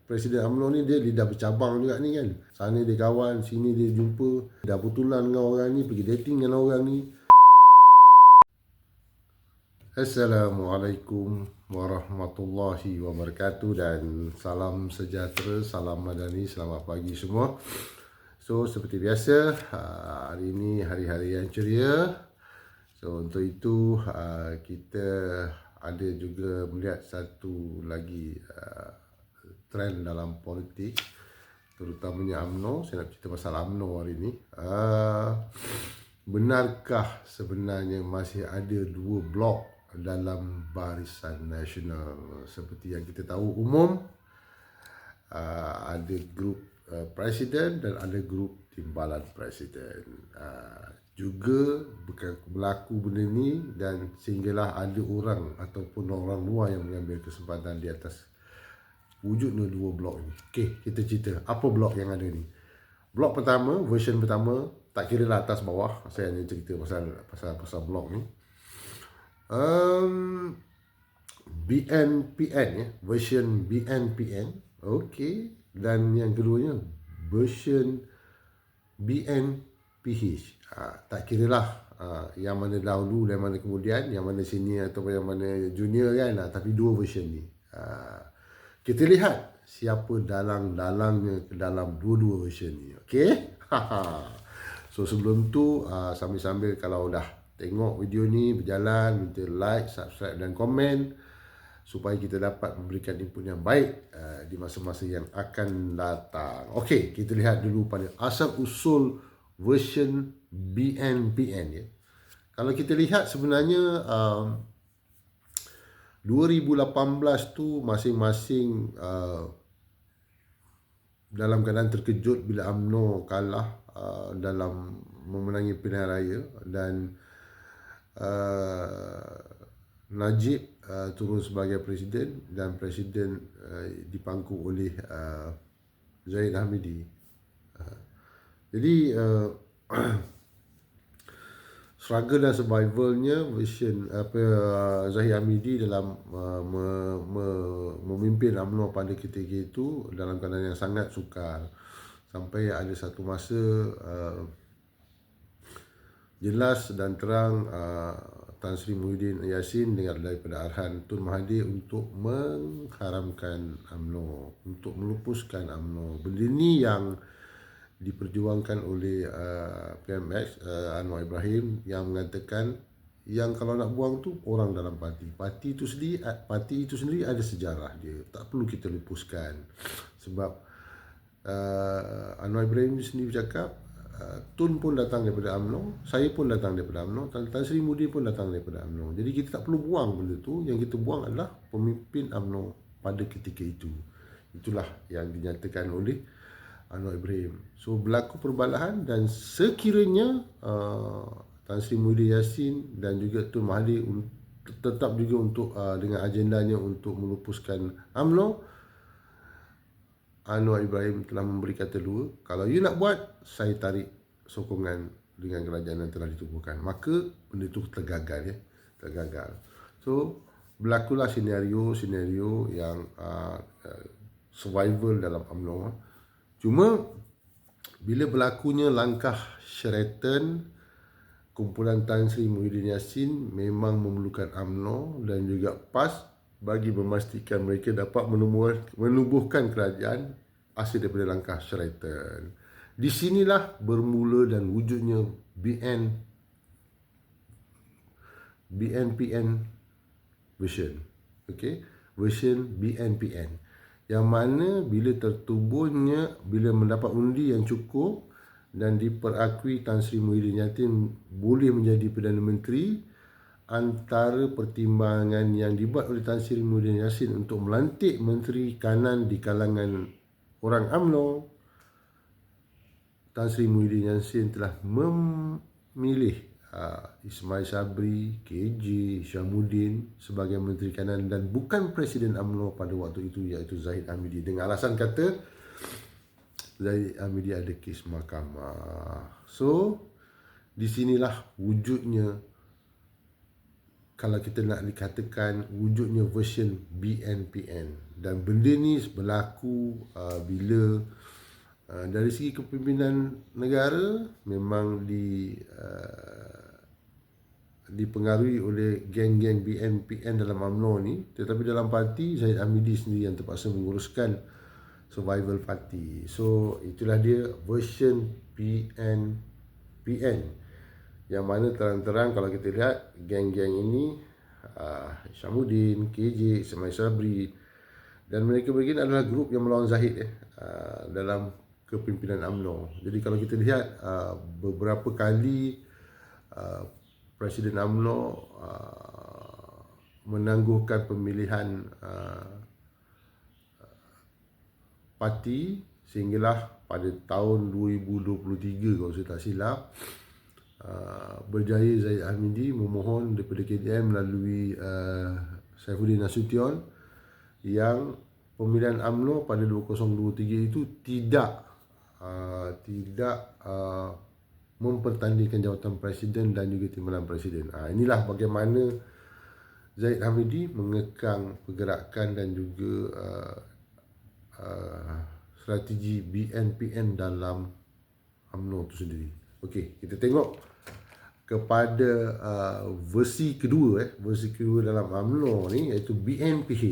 Presiden UMNO ni dia lidah bercabang juga ni kan. Sana dia kawan, sini dia jumpa, dah bertulan dengan orang ni, pergi dating dengan orang ni. Assalamualaikum warahmatullahi wabarakatuh dan salam sejahtera, salam madani, selamat pagi semua. So seperti biasa, hari ini hari-hari yang ceria. So untuk itu kita ada juga melihat satu lagi trend dalam politik, terutamanya UMNO. Saya nak cerita pasal UMNO hari ini. Benarkah sebenarnya masih ada dua blok dalam Barisan Nasional? Seperti yang kita tahu umum, ada grup presiden dan ada grup timbalan presiden. Juga berlaku benda ni dan sehinggalah ada orang ataupun orang luar yang mengambil kesempatan di atas wujudnya dua blok ni. Okey, kita cerita apa blok yang ada ni. Blok pertama, version pertama, tak kira lah atas bawah, saya hanya cerita pasal blok ni. BNPN ya, version BNPN. Okey, dan yang keduanya version BNPH. Tak kira lah yang mana dahulu, yang mana kemudian, yang mana senior atau yang mana junior kan, tapi dua version ni. Kita lihat siapa dalang-dalangnya ke dalam dua-dua version ni. Okey? So sebelum tu, sambil-sambil kalau dah tengok video ni berjalan, minta like, subscribe dan komen supaya kita dapat memberikan input yang baik di masa-masa yang akan datang. Okey, kita lihat dulu pada asal-usul version BNPN ya. Kalau kita lihat sebenarnya 2018 tu masing-masing dalam keadaan terkejut bila UMNO kalah dalam memenangi pilihan raya dan Najib turun sebagai presiden dan presiden dipangku oleh Zahid Hamidi. Jadi struggle dan survivalnya version Zahid Hamidi dalam memimpin UMNO pada ketika itu dalam keadaan yang sangat sukar, sampai ada satu masa jelas dan terang Tan Sri Muhyiddin Yassin dengar daripada arahan Tun Mahathir untuk mengharamkan UMNO, untuk melupuskan UMNO. Benda ni yang diperjuangkan oleh PMX Anwar Ibrahim, yang mengatakan yang kalau nak buang tu orang dalam parti itu sendiri ada sejarah dia, tak perlu kita lupuskan. Sebab Anwar Ibrahim sendiri bercakap Tun pun datang daripada UMNO, saya pun datang daripada UMNO, Tan Sri Muhyiddin pun datang daripada UMNO. Jadi kita tak perlu buang benda tu. Yang kita buang adalah pemimpin UMNO pada ketika itu. Itulah yang dinyatakan oleh Anwar Ibrahim. So berlaku perbalahan dan sekiranya Tan Sri Muhyiddin Yassin dan juga Tun Mahathir tetap juga untuk dengan agendanya untuk melupuskan UMNO, Anwar Ibrahim telah memberi kata dua, kalau you nak buat, saya tarik sokongan dengan kerajaan yang telah ditubuhkan. Maka benda itu tergagal ya, tergagal. So berlakulah senario yang survival dalam UMNO. Cuma bila berlakunya langkah Sheraton, kumpulan Tan Sri Muhyiddin Yassin memang memerlukan UMNO dan juga PAS bagi memastikan mereka dapat menubuhkan kerajaan hasil daripada langkah Sheraton. Di sinilah bermula dan wujudnya BNPN version. Okey, version BNPN. Yang mana bila tertubuhnya, bila mendapat undi yang cukup dan diperakui Tan Sri Muhyiddin Yassin boleh menjadi Perdana Menteri, antara pertimbangan yang dibuat oleh Tan Sri Muhyiddin Yassin untuk melantik Menteri Kanan di kalangan orang UMNO, Tan Sri Muhyiddin Yassin telah memilih Ismail Sabri, KJ, Syamuddin sebagai Menteri Kanan dan bukan Presiden UMNO pada waktu itu, iaitu Zahid Hamidi, dengan alasan kata Zahid Hamidi ada kes mahkamah. So di sinilah wujudnya kalau kita nak dikatakan wujudnya version BNPN. Dan benda ni berlaku bila dari segi kepimpinan negara memang dipengaruhi oleh geng-geng BNPN dalam UMNO ni, tetapi dalam parti Zahid Hamidi sendiri yang terpaksa menguruskan survival party. So itulah dia version BNPN, yang mana terang-terang kalau kita lihat geng-geng ini Syamuddin, KJ, Ismail Sabri dan mereka adalah grup yang melawan Zahid dalam kepimpinan UMNO. Jadi kalau kita lihat beberapa kali Presiden UMNO menangguhkan pemilihan parti sehinggalah pada tahun 2023 kalau saya tak silap, berjaya Zahid Hamidi memohon daripada KDN melalui Saifuddin Nasution yang pemilihan UMNO pada 2023 itu tidak mempertandingkan jawatan presiden dan juga timbalan presiden. Inilah bagaimana Zahid Hamidi mengekang pergerakan dan juga strategi BNPN dalam UMNO itu sendiri. Okey, kita tengok kepada versi kedua dalam UMNO ni, iaitu BNPH.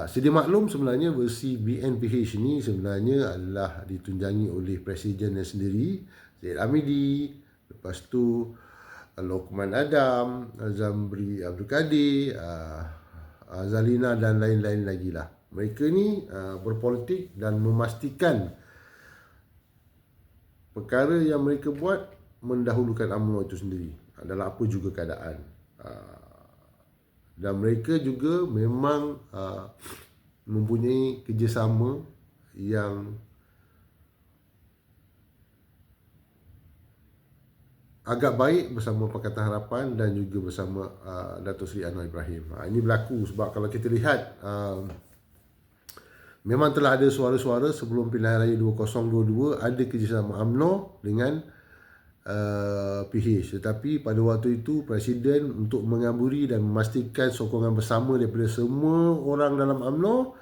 Sedia maklum sebenarnya versi BNPH ni sebenarnya adalah ditunjangi oleh presidennya sendiri, Zahid Hamidi, lepas tu Lokman Adam, Zamri Abdul Kadir, Zalina dan lain-lain lagi lah. Mereka ni berpolitik dan memastikan perkara yang mereka buat mendahulukan UMNO itu sendiri dalam apa juga keadaan. Dan mereka juga memang mempunyai kerjasama yang agak baik bersama Pakatan Harapan dan juga bersama Datuk Seri Anwar Ibrahim. Ini berlaku sebab kalau kita lihat memang telah ada suara-suara sebelum pilihan raya 2022 ada kerjasama UMNO dengan PH, tetapi pada waktu itu Presiden untuk mengaburi dan memastikan sokongan bersama daripada semua orang dalam UMNO,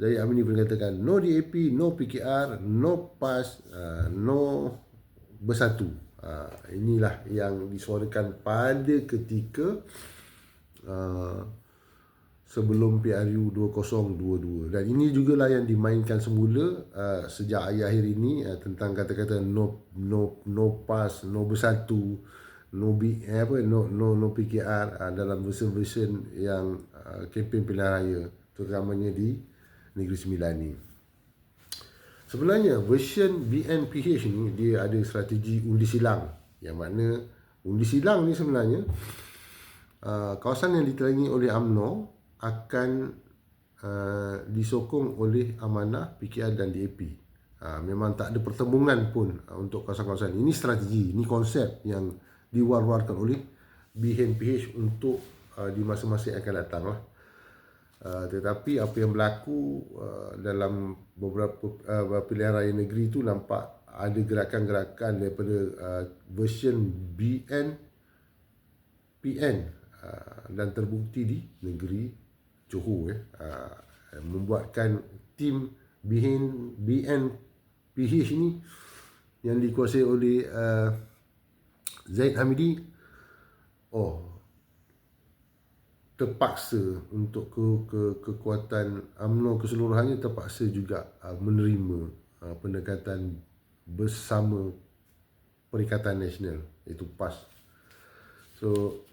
Zahid Hamidi berkatakan no DAP, no PKR, no PAS, no Bersatu. Inilah yang disuarakan pada ketika sebelum PRU 2022, dan ini jugalah yang dimainkan semula sejak akhir-akhir ini tentang kata-kata no PAS, no Bersatu, no PKR dalam version yang kempen pilihan raya terutamanya di Negeri Sembilan ni. Sebenarnya version BNPH ni dia ada strategi undi silang, yang mana undi silang ni sebenarnya kawasan yang diterangi oleh UMNO akan disokong oleh Amanah, PKR dan DAP. Memang tak ada pertembungan pun untuk kawasan-kawasan. Ini strategi, ini konsep yang diwar-warkan oleh BNPH untuk di masa-masa yang akan datang lah. Tetapi apa yang berlaku dalam beberapa pilihan raya negeri itu, nampak ada gerakan-gerakan daripada version BNPN dan terbukti di negeri Johor membuatkan tim BNPH ini yang dikuasai oleh Zahid Hamidi terpaksa untuk kekuatan UMNO keseluruhannya terpaksa juga menerima pendekatan bersama Perikatan Nasional, iaitu PAS. So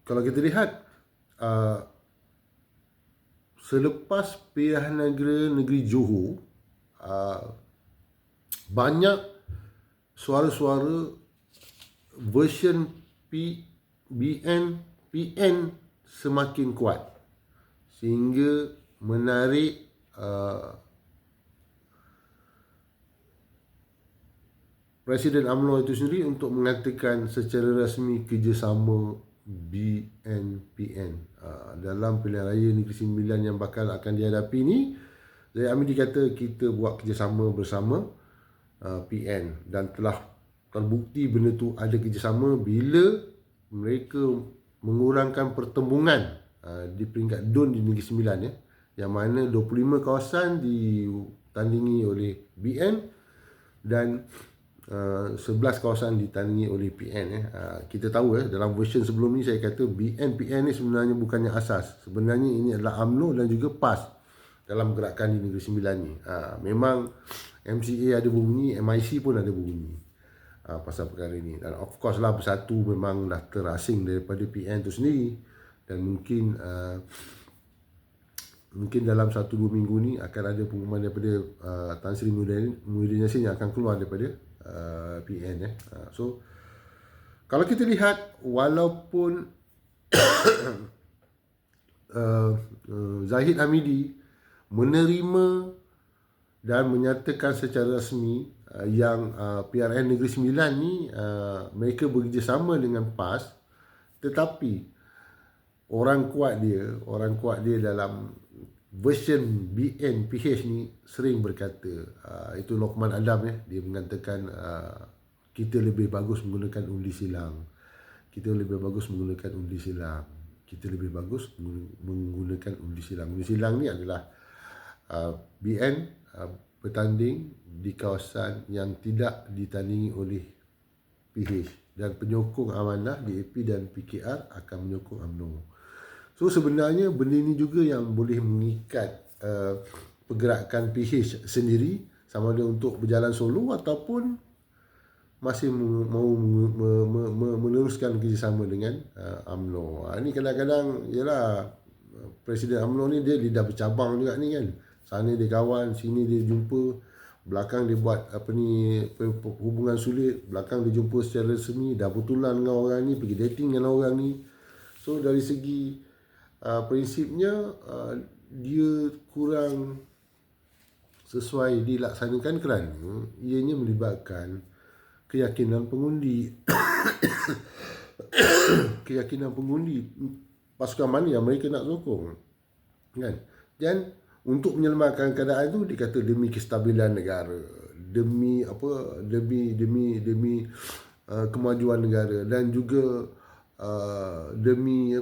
kalau kita lihat selepas pilihan negeri Johor, banyak suara-suara version BNPN semakin kuat sehingga menarik Presiden UMNO itu sendiri untuk mengatakan secara rasmi kerjasama BNPN dalam pilihan raya Negeri Sembilan yang bakal akan dihadapi ni. Zaid Hamidi kata kita buat kerjasama bersama PN dan telah terbukti benda tu ada kerjasama bila mereka mengurangkan pertembungan di peringkat DUN di Negeri Sembilan ya, yang mana 25 kawasan ditandingi oleh BN dan 11 kawasan ditandingi oleh PN ya. Kita tahu dalam version sebelum ni saya kata BN PN ni sebenarnya bukannya asas. Sebenarnya ini adalah UMNO dan juga PAS dalam gerakan di Negeri Sembilan ni. Memang MCA ada berbunyi, MIC pun ada berbunyi pasal perkara ini. Dan of course lah Bersatu memang dah terasing daripada PN tu sendiri. Dan mungkin dalam 1-2 minggu ni akan ada pengumuman daripada Tan Sri Muhyiddin Yassin yang akan keluar daripada PN So kalau kita lihat, walaupun Zahid Hamidi menerima dan menyatakan secara rasmi yang PRN Negeri Sembilan ni mereka bekerjasama dengan PAS, tetapi orang kuat dia dalam version BNPH ni sering berkata, itu Lokman Adam dia mengatakan kita lebih bagus menggunakan undi silang. Undi silang ni adalah BN bertanding di kawasan yang tidak ditandingi oleh PH, dan penyokong Amanah, DAP dan PKR akan menyokong UMNO. So sebenarnya benda ini juga yang boleh mengikat pergerakan PH sendiri, sama ada untuk berjalan solo ataupun masih mahu meneruskan kerjasama dengan UMNO. Ini kadang-kadang ialah Presiden UMNO ni dia lidah bercabang juga ni kan. Sana dia kawan, sini dia jumpa, belakang dia buat hubungan sulit, belakang dia jumpa secara resmi, dah bertulan dengan orang ni, pergi dating dengan orang ni. So dari segi prinsipnya dia kurang sesuai dilaksanakan kerana ianya melibatkan keyakinan pengundi. Keyakinan pengundi pasukan mana yang mereka nak sokong kan. Dan untuk menyelamatkan keadaan tu, dia kata demi kestabilan negara, demi kemajuan negara, dan juga demi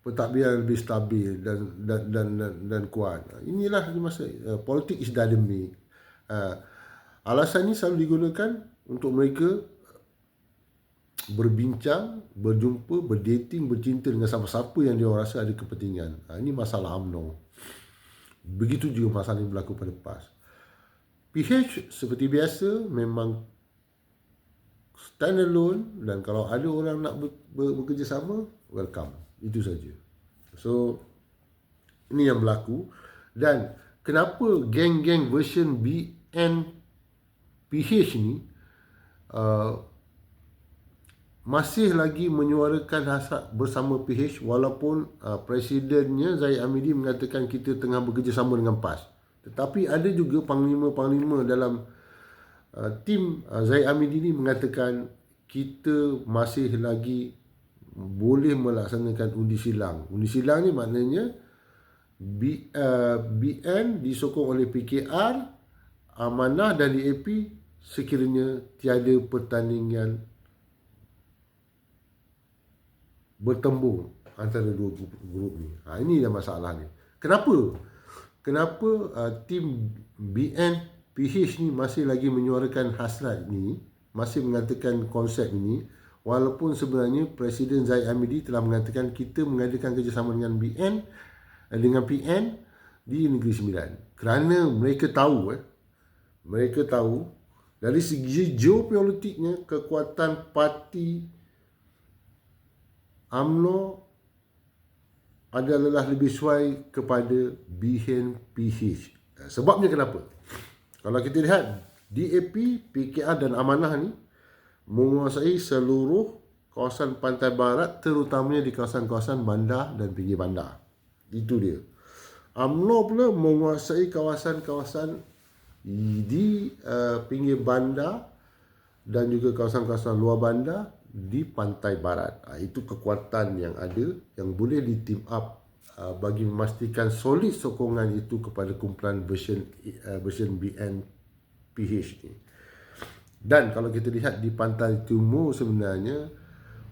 pentadbiran lebih stabil dan kuat. Inilah masa politik is dynamic. Alasan ini selalu digunakan untuk mereka berbincang, berjumpa, berdating, bercinta dengan siapa-siapa yang dia rasa ada kepentingan. Ini masalah UMNO. Begitu juga masalah yang berlaku pada PAS. PH seperti biasa memang stand alone, dan kalau ada orang nak bekerjasama, welcome. Itu saja. So ini yang berlaku. Dan kenapa geng-geng version BNPH ni masih lagi menyuarakan hasrat bersama PH, walaupun presidennya Zahid Hamidi mengatakan kita tengah bekerjasama dengan PAS. Tetapi ada juga panglima-panglima dalam tim Zahid Hamidi ni mengatakan kita masih lagi boleh melaksanakan undi silang. Undi silang ni maknanya BN disokong oleh PKR, Amanah dan DAP sekiranya tiada pertandingan bertembung antara dua grup ni. Ini yang masalah ni. Kenapa tim BNPH ni masih lagi menyuarakan hasrat ni, masih mengatakan konsep ini, walaupun sebenarnya Presiden Zahid Hamidi telah mengatakan kita mengadakan kerjasama dengan PN di Negeri Sembilan. Kerana mereka tahu dari segi geopolitiknya kekuatan parti UMNO adalah lebih sesuai kepada BNPH. Sebabnya kenapa? Kalau kita lihat, DAP, PKR dan Amanah ni menguasai seluruh kawasan pantai barat, terutamanya di kawasan-kawasan bandar dan pinggir bandar. Itu dia. UMNO pula menguasai kawasan-kawasan di pinggir bandar dan juga kawasan-kawasan luar bandar di pantai barat. Itu kekuatan yang ada, yang boleh di team up bagi memastikan solid sokongan itu kepada kumpulan version BNPH ni. Dan kalau kita lihat di pantai timur sebenarnya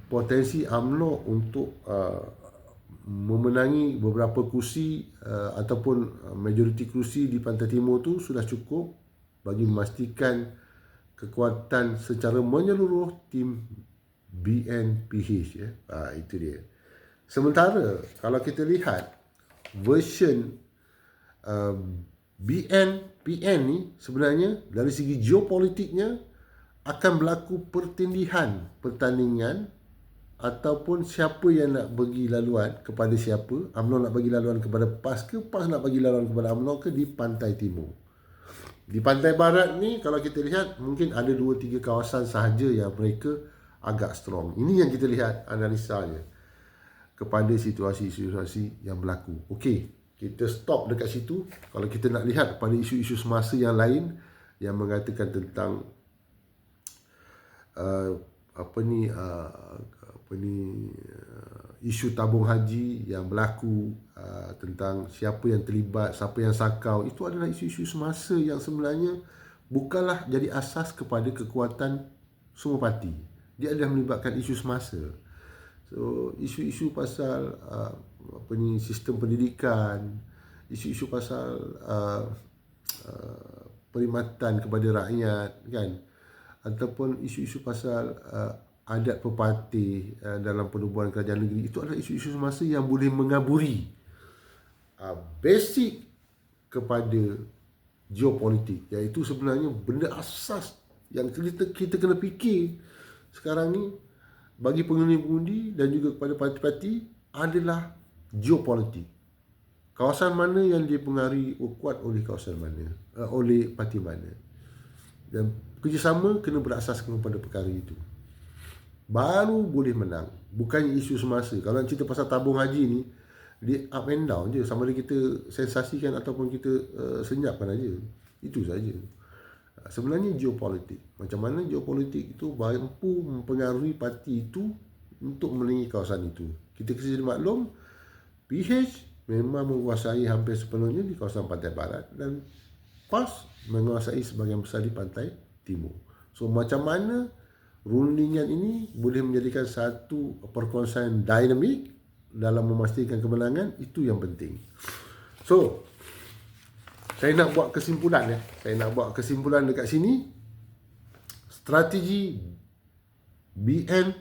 potensi UMNO untuk memenangi beberapa kursi ataupun majoriti kursi di pantai timur tu sudah cukup bagi memastikan kekuatan secara menyeluruh tim BNPH ya. Itu dia. Sementara kalau kita lihat version BNPN ni sebenarnya dari segi geopolitiknya akan berlaku pertandingan ataupun siapa yang nak bagi laluan kepada siapa. UMNO nak bagi laluan kepada PAS ke, PAS nak bagi laluan kepada UMNO ke di pantai timur. Di pantai barat ni kalau kita lihat mungkin ada 2-3 kawasan sahaja yang mereka agak strong. Ini yang kita lihat analisanya kepada situasi-situasi yang berlaku. Okey, kita stop dekat situ. Kalau kita nak lihat pada isu-isu semasa yang lain yang mengatakan tentang isu tabung haji yang berlaku, tentang siapa yang terlibat, siapa yang sakau, itu adalah isu-isu semasa yang sebenarnya bukanlah jadi asas kepada kekuatan semua parti. Dia adalah melibatkan isu semasa. So isu-isu pasal sistem pendidikan, isu-isu pasal perkhidmatan kepada rakyat kan, ataupun isu-isu pasal adat pepatih dalam penubuhan kerajaan negeri, itu adalah isu-isu semasa yang boleh mengaburi basic kepada geopolitik, iaitu sebenarnya benda asas yang kita kena fikir sekarang ni bagi pengundi-pengundi dan juga kepada parti-parti adalah geopolitik. Kawasan mana yang dipengaruhi kuat oleh kawasan mana, oleh parti mana, dan kerjasama kena berasaskan kepada perkara itu, baru boleh menang. Bukannya isu semasa. Kalau nak cerita pasal tabung haji ni, dia up and down je, sama ada kita sensasikan ataupun kita senyapkan aja. Itu saja. Sebenarnya geopolitik, macam mana geopolitik itu mampu mempengaruhi parti itu untuk memenangi kawasan itu. Kita kena maklum, PH memang menguasai hampir sepenuhnya di kawasan pantai barat dan PAS menguasai sebahagian besar di pantai timur. So macam mana rundingan ini boleh menjadikan satu perkongsian dinamik dalam memastikan kemenangan, itu yang penting. So saya nak buat kesimpulan dekat sini. Strategi BNPN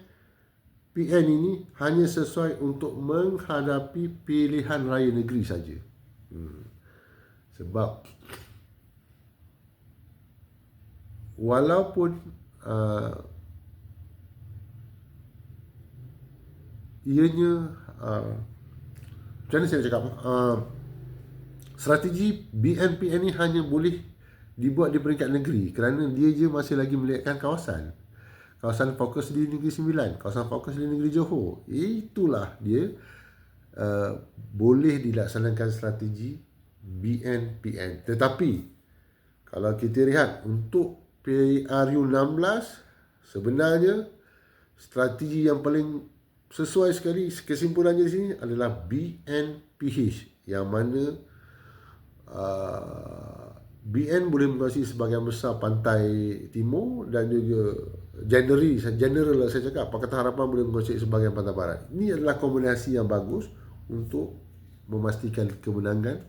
ini hanya sesuai untuk menghadapi pilihan raya negeri saja. Sebab walaupun ianya macam mana saya cakap, strategi BNPN ni hanya boleh dibuat di peringkat negeri kerana dia je masih lagi melihatkan kawasan fokus di Negeri Sembilan, kawasan fokus di Negeri Johor. Itulah dia boleh dilaksanakan strategi BNPN. Tetapi kalau kita lihat untuk PRU16, sebenarnya strategi yang paling sesuai sekali, kesimpulannya di sini adalah BNPH, yang mana BN boleh menguasai sebahagian besar pantai timur dan juga general lah saya cakap, Pakatan Harapan boleh menguasai sebahagian pantai barat. Ini adalah kombinasi yang bagus untuk memastikan kemenangan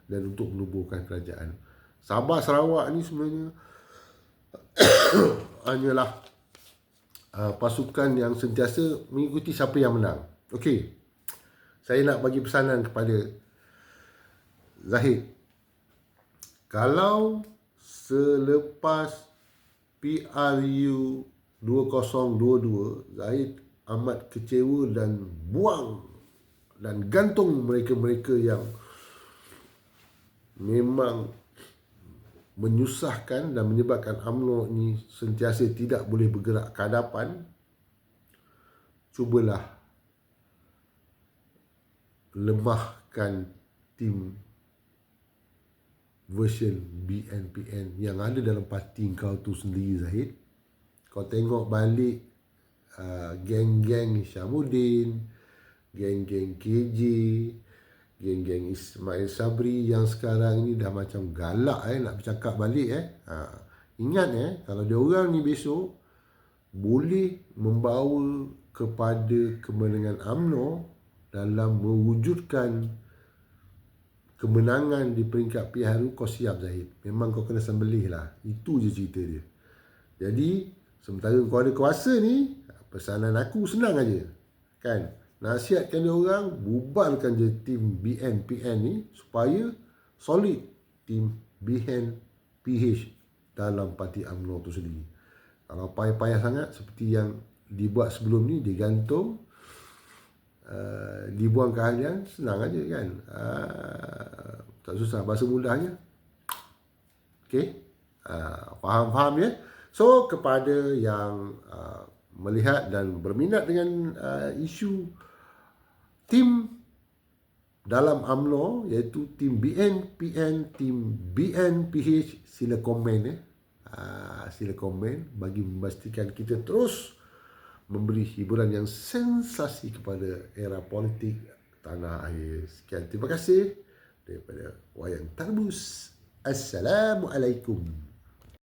dan untuk menubuhkan kerajaan. Sabah Sarawak ni sebenarnya hanyalah pasukan yang sentiasa mengikuti siapa yang menang. Okey, saya nak bagi pesanan kepada Zahid. Kalau selepas PRU 2022, Zahid amat kecewa dan buang dan gantung mereka-mereka yang memang menyusahkan dan menyebabkan UMNO ni sentiasa tidak boleh bergerak ke hadapan, cubalah lemahkan tim version BNPN yang ada dalam parti kau tu sendiri, Zahid. Kau tengok balik geng-geng Syamuddin, geng-geng KJ, geng-geng Ismail Sabri yang sekarang ni dah macam galak nak bercakap balik ingat kalau dia orang ni besok boleh membawa kepada kemenangan UMNO dalam mewujudkan kemenangan di peringkat PHRU, kau siap Zahid. Memang kau kena sembelih lah. Itu je cerita dia. Jadi sementara kau ada kuasa ni, pesanan aku senang aja. Kan? Nasihatkan dia orang, bubarkan je tim BN-PN ni supaya solid tim BN-PH dalam parti UMNO tu sendiri. Kalau payah-payah sangat seperti yang dibuat sebelum ni, digantung, dibuang keahlian, senang aja kan. Tak susah, bahasa mudahnya. Okay, faham-faham ya. So kepada yang melihat dan berminat dengan isu tim dalam UMNO, iaitu tim BN-PN, tim BN-PH, sila komen sila komen bagi memastikan kita terus memberi hiburan yang sensasi kepada era politik tanah air. Sekian, terima kasih daripada Wayang Tarbus. Assalamualaikum.